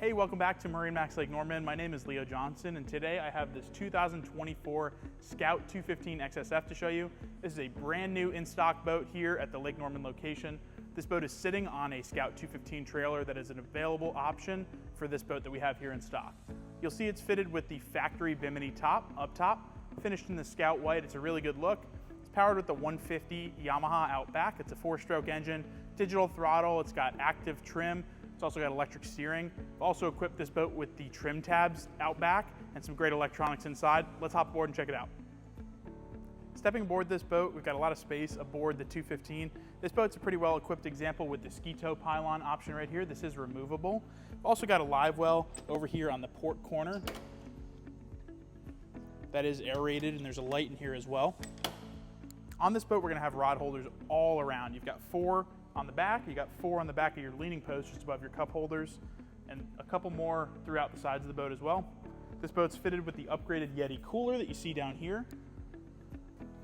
Hey, welcome back to MarineMax Lake Norman. My name is Leo Johnson, and today I have this 2024 Scout 215 XSF to show you. This is a brand new in-stock boat here at the Lake Norman location. This boat is sitting on a Scout 215 trailer that is an available option for this boat that we have here in stock. You'll see it's fitted with the factory bimini top up top, finished in the Scout white. It's a really good look. It's powered with the 150 Yamaha out back. It's a 4-stroke engine, digital throttle. It's got active trim. It's also got electric steering. I've also equipped this boat with the trim tabs out back and some great electronics inside. Let's hop aboard and check it out. Stepping aboard this boat, we've got a lot of space aboard the 215. This boat's a pretty well equipped example with the ski tow pylon option right here. This is removable. We've also got a live well over here on the port corner. That is aerated, and there's a light in here as well. On this boat, we're gonna have rod holders all around. You've got 4 on the back, you got 4 on the back of your leaning post just above your cup holders, and a couple more throughout the sides of the boat as well. This boat's fitted with the upgraded Yeti cooler that you see down here.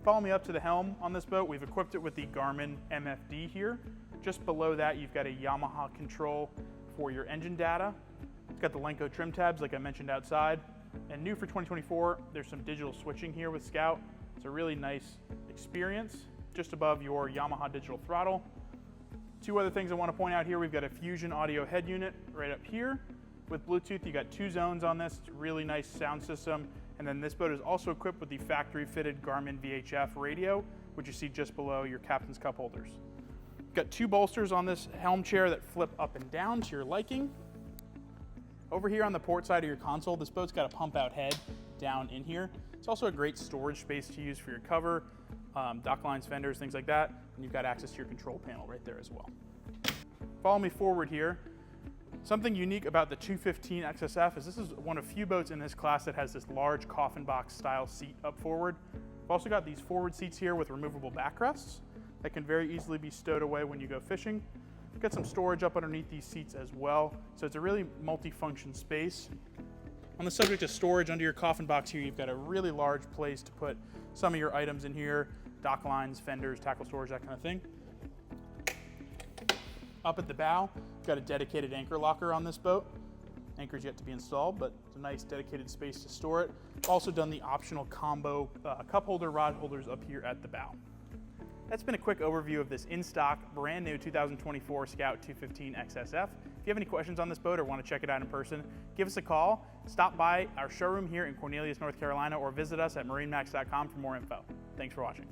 Follow me up to the helm on this boat. We've equipped it with the Garmin MFD here. Just below that, you've got a Yamaha control for your engine data. It's got the Lenco trim tabs like I mentioned outside. And new for 2024, there's some digital switching here with Scout. It's a really nice experience just above your Yamaha digital throttle. 2 other things I want to point out here. We've got a Fusion audio head unit right up here. With Bluetooth, you got 2 zones on this. It's a really nice sound system. And then this boat is also equipped with the factory fitted Garmin VHF radio, which you see just below your captain's cup holders. We've got 2 bolsters on this helm chair that flip up and down to your liking. Over here on the port side of your console, this boat's got a pump out head down in here. It's also a great storage space to use for your cover, dock lines, fenders, things like that. And you've got access to your control panel right there as well. Follow me forward here. Something unique about the 215 XSF is this is one of few boats in this class that has this large coffin box style seat up forward. We've also got these forward seats here with removable backrests that can very easily be stowed away when you go fishing. We've got some storage up underneath these seats as well. So it's a really multi-function space. On the subject of storage under your coffin box here, you've got a really large place to put some of your items in here, dock lines, fenders, tackle storage, that kind of thing. Up at the bow, we've got a dedicated anchor locker on this boat. Anchor's yet to be installed, but it's a nice dedicated space to store it. We've also done the optional combo cup holder, rod holders up here at the bow. That's been a quick overview of this in-stock, brand new 2024 Scout 215 XSF. If you have any questions on this boat or want to check it out in person, give us a call, stop by our showroom here in Cornelius, North Carolina, or visit us at marinemax.com for more info. Thanks for watching.